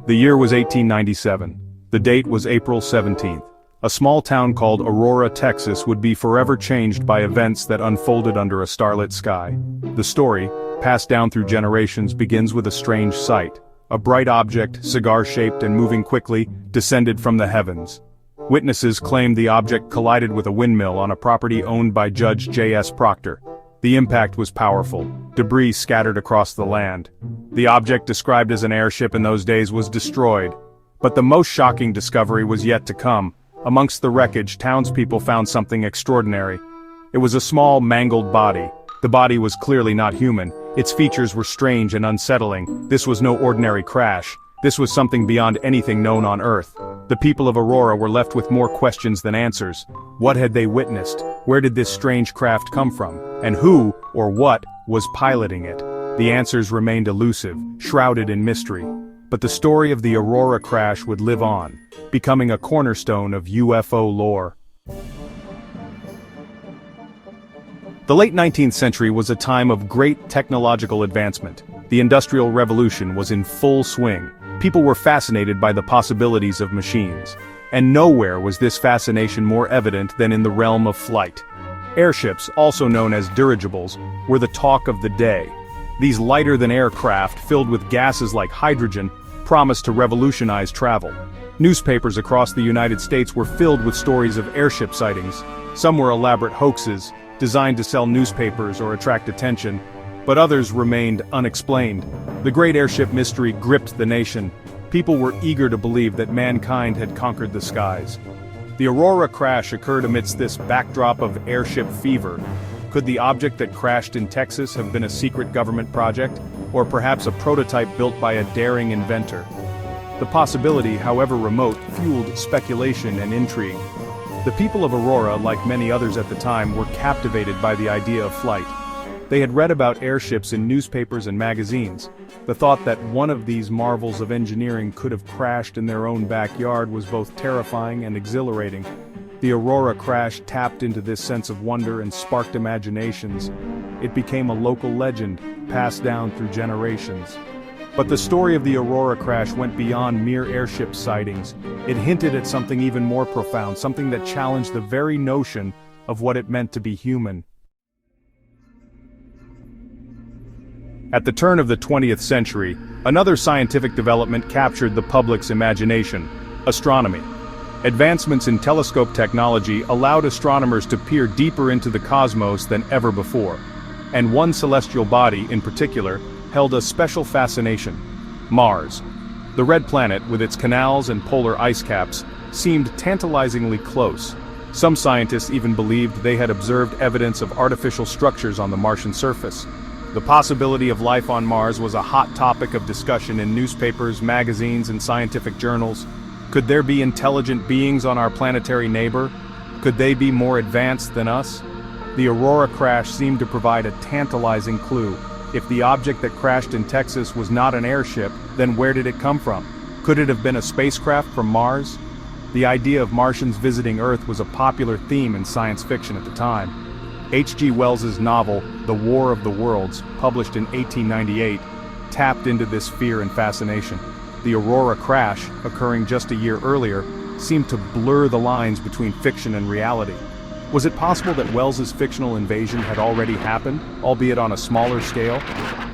The year was 1897. The date was April 17th. A small town called Aurora, Texas would be forever changed by events that unfolded under a starlit sky. The story, passed down through generations, begins with a strange sight. A bright object, cigar-shaped and moving quickly, descended from the heavens. Witnesses claimed the object collided with a windmill on a property owned by Judge J.S. Proctor. The impact was powerful. Debris scattered across the land. The object, described as an airship in those days, was destroyed. But the most shocking discovery was yet to come. Amongst the wreckage, townspeople found something extraordinary. It was a small, mangled body. The body was clearly not human. Its features were strange and unsettling. This was no ordinary crash. This was something beyond anything known on Earth. The people of Aurora were left with more questions than answers. What had they witnessed? Where did this strange craft come from? And who, or what, was piloting it? The answers remained elusive, shrouded in mystery. But the story of the Aurora crash would live on, becoming a cornerstone of UFO lore. The late 19th century was a time of great technological advancement. The Industrial Revolution was in full swing. People were fascinated by the possibilities of machines. And nowhere was this fascination more evident than in the realm of flight. Airships, also known as dirigibles, were the talk of the day. These lighter-than-air craft, filled with gases like hydrogen, promised to revolutionize travel. Newspapers across the United States were filled with stories of airship sightings. Some were elaborate hoaxes, designed to sell newspapers or attract attention, but others remained unexplained. The great airship mystery gripped the nation. People were eager to believe that mankind had conquered the skies. The Aurora crash occurred amidst this backdrop of airship fever. Could the object that crashed in Texas have been a secret government project, or perhaps a prototype built by a daring inventor? The possibility, however remote, fueled speculation and intrigue. The people of Aurora, like many others at the time, were captivated by the idea of flight. They had read about airships in newspapers and magazines. The thought that one of these marvels of engineering could have crashed in their own backyard was both terrifying and exhilarating. The Aurora crash tapped into this sense of wonder and sparked imaginations. It became a local legend, passed down through generations. But the story of the Aurora crash went beyond mere airship sightings. It hinted at something even more profound, something that challenged the very notion of what it meant to be human. At the turn of the 20th century, another scientific development captured the public's imagination: astronomy. Advancements in telescope technology allowed astronomers to peer deeper into the cosmos than ever before. And one celestial body, in particular, held a special fascination: Mars. The red planet, with its canals and polar ice caps, seemed tantalizingly close. Some scientists even believed they had observed evidence of artificial structures on the Martian surface. The possibility of life on Mars was a hot topic of discussion in newspapers, magazines, and scientific journals. Could there be intelligent beings on our planetary neighbor? Could they be more advanced than us? The Aurora crash seemed to provide a tantalizing clue. If the object that crashed in Texas was not an airship, then where did it come from? Could it have been a spacecraft from Mars? The idea of Martians visiting Earth was a popular theme in science fiction at the time. H.G. Wells's novel, The War of the Worlds, published in 1898, tapped into this fear and fascination. The Aurora crash, occurring just a year earlier, seemed to blur the lines between fiction and reality. Was it possible that Wells's fictional invasion had already happened, albeit on a smaller scale?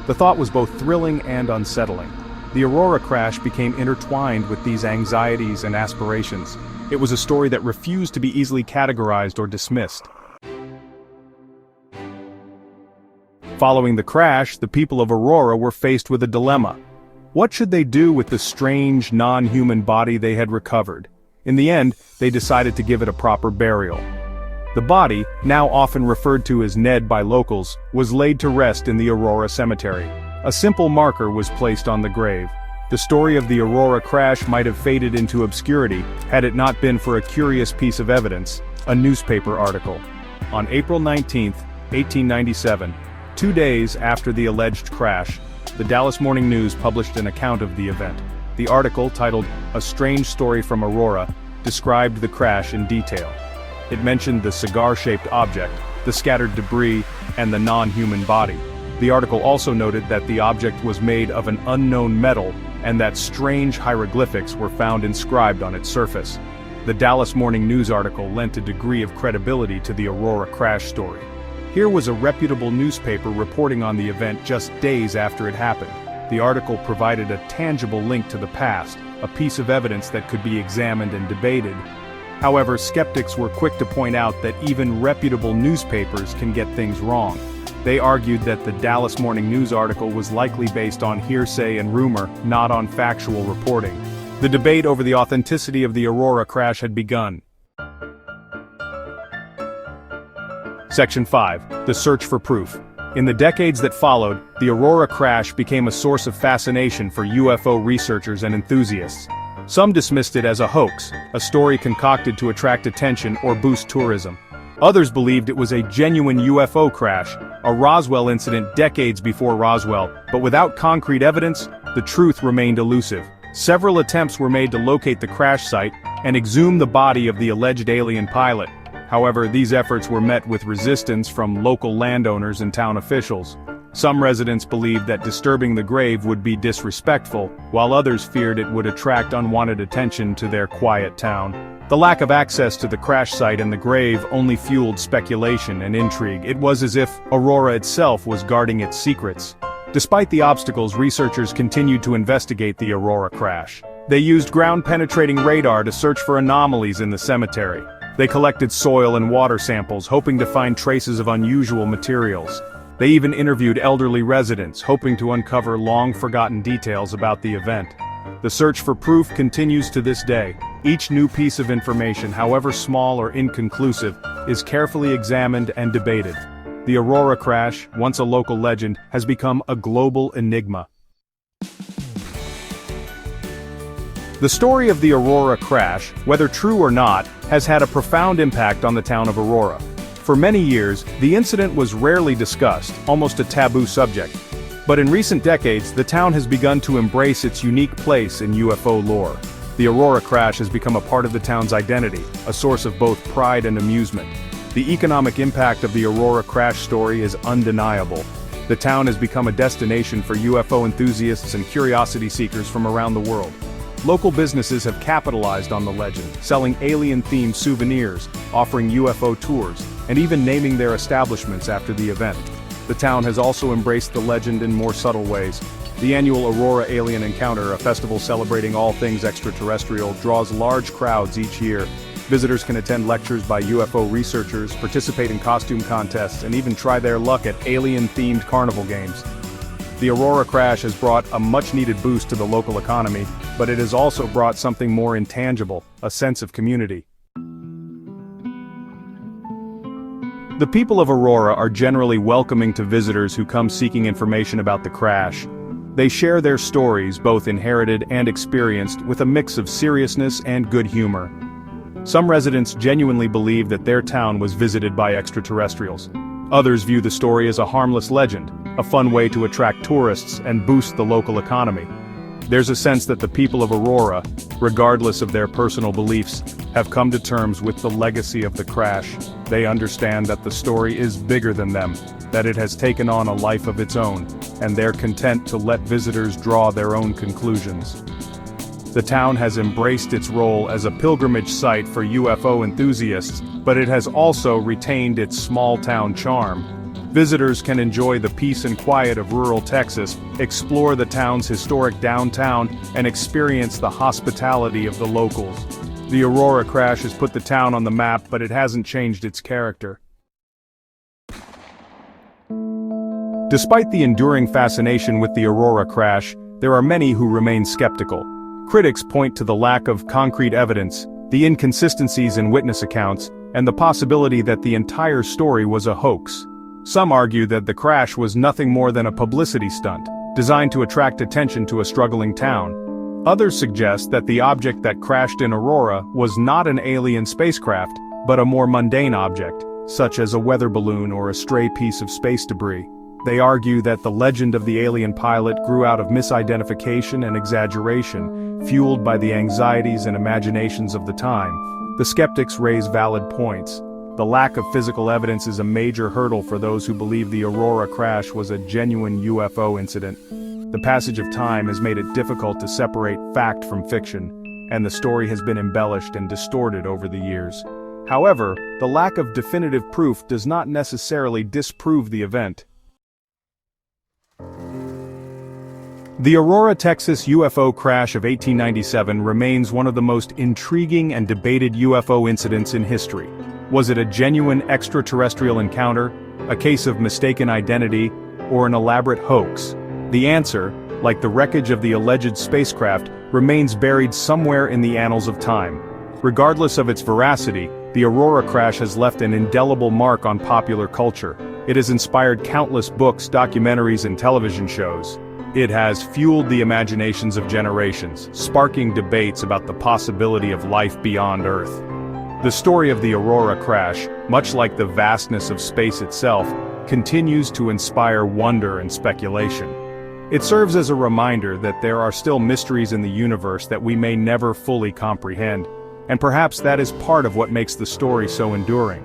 The thought was both thrilling and unsettling. The Aurora crash became intertwined with these anxieties and aspirations. It was a story that refused to be easily categorized or dismissed. Following the crash, the people of Aurora were faced with a dilemma. What should they do with the strange, non-human body they had recovered? In the end, they decided to give it a proper burial. The body, now often referred to as Ned by locals, was laid to rest in the Aurora cemetery. A simple marker was placed on the grave. The story of the Aurora crash might have faded into obscurity had it not been for a curious piece of evidence: a newspaper article. On April 19, 1897, 2 days after the alleged crash, the Dallas Morning News published an account of the event. The article, titled "A Strange Story from Aurora," described the crash in detail. It mentioned the cigar-shaped object, the scattered debris, and the non-human body. The article also noted that the object was made of an unknown metal and that strange hieroglyphics were found inscribed on its surface. The Dallas Morning News article lent a degree of credibility to the Aurora crash story. Here was a reputable newspaper reporting on the event just days after it happened. The article provided a tangible link to the past, a piece of evidence that could be examined and debated. However, skeptics were quick to point out that even reputable newspapers can get things wrong. They argued that the Dallas Morning News article was likely based on hearsay and rumor, not on factual reporting. The debate over the authenticity of the Aurora crash had begun. Section 5. The Search for Proof. In the decades that followed, the Aurora crash became a source of fascination for UFO researchers and enthusiasts. Some dismissed it as a hoax, a story concocted to attract attention or boost tourism. Others believed it was a genuine UFO crash, a Roswell incident decades before Roswell, but without concrete evidence, the truth remained elusive. Several attempts were made to locate the crash site and exhume the body of the alleged alien pilot. However, these efforts were met with resistance from local landowners and town officials. Some residents believed that disturbing the grave would be disrespectful, while others feared it would attract unwanted attention to their quiet town. The lack of access to the crash site and the grave only fueled speculation and intrigue. It was as if Aurora itself was guarding its secrets. Despite the obstacles, researchers continued to investigate the Aurora crash. They used ground-penetrating radar to search for anomalies in the cemetery. They collected soil and water samples, hoping to find traces of unusual materials. They even interviewed elderly residents, hoping to uncover long-forgotten details about the event. The search for proof continues to this day. Each new piece of information, however small or inconclusive, is carefully examined and debated. The Aurora crash, once a local legend, has become a global enigma. The story of the Aurora crash, whether true or not, has had a profound impact on the town of Aurora. For many years, the incident was rarely discussed, almost a taboo subject. But in recent decades, the town has begun to embrace its unique place in UFO lore. The Aurora crash has become a part of the town's identity, a source of both pride and amusement. The economic impact of the Aurora crash story is undeniable. The town has become a destination for UFO enthusiasts and curiosity seekers from around the world. Local businesses have capitalized on the legend, selling alien-themed souvenirs, offering UFO tours, and even naming their establishments after the event. The town has also embraced the legend in more subtle ways. The annual Aurora Alien Encounter, a festival celebrating all things extraterrestrial, draws large crowds each year. Visitors can attend lectures by UFO researchers, participate in costume contests, and even try their luck at alien-themed carnival games. The Aurora crash has brought a much-needed boost to the local economy, but it has also brought something more intangible, a sense of community. The people of Aurora are generally welcoming to visitors who come seeking information about the crash. They share their stories, both inherited and experienced, with a mix of seriousness and good humor. Some residents genuinely believe that their town was visited by extraterrestrials. Others view the story as a harmless legend, a fun way to attract tourists and boost the local economy. There's a sense that the people of Aurora, regardless of their personal beliefs, have come to terms with the legacy of the crash. They understand that the story is bigger than them, that it has taken on a life of its own, and they're content to let visitors draw their own conclusions. The town has embraced its role as a pilgrimage site for UFO enthusiasts, but it has also retained its small-town charm. Visitors can enjoy the peace and quiet of rural Texas, explore the town's historic downtown, and experience the hospitality of the locals. The Aurora crash has put the town on the map, but it hasn't changed its character. Despite the enduring fascination with the Aurora crash, there are many who remain skeptical. Critics point to the lack of concrete evidence, the inconsistencies in witness accounts, and the possibility that the entire story was a hoax. Some argue that the crash was nothing more than a publicity stunt, designed to attract attention to a struggling town. Others suggest that the object that crashed in Aurora was not an alien spacecraft, but a more mundane object, such as a weather balloon or a stray piece of space debris. They argue that the legend of the alien pilot grew out of misidentification and exaggeration, fueled by the anxieties and imaginations of the time. The skeptics raise valid points. The lack of physical evidence is a major hurdle for those who believe the Aurora crash was a genuine UFO incident. The passage of time has made it difficult to separate fact from fiction, and the story has been embellished and distorted over the years. However, the lack of definitive proof does not necessarily disprove the event. The Aurora, Texas UFO crash of 1897 remains one of the most intriguing and debated UFO incidents in history. Was it a genuine extraterrestrial encounter, a case of mistaken identity, or an elaborate hoax? The answer, like the wreckage of the alleged spacecraft, remains buried somewhere in the annals of time. Regardless of its veracity, the Aurora crash has left an indelible mark on popular culture. It has inspired countless books, documentaries, and television shows. It has fueled the imaginations of generations, sparking debates about the possibility of life beyond Earth. The story of the Aurora crash, much like the vastness of space itself, continues to inspire wonder and speculation. It serves as a reminder that there are still mysteries in the universe that we may never fully comprehend, and perhaps that is part of what makes the story so enduring.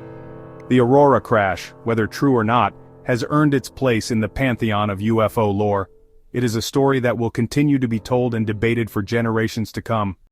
The Aurora crash, whether true or not, has earned its place in the pantheon of UFO lore. It is a story that will continue to be told and debated for generations to come.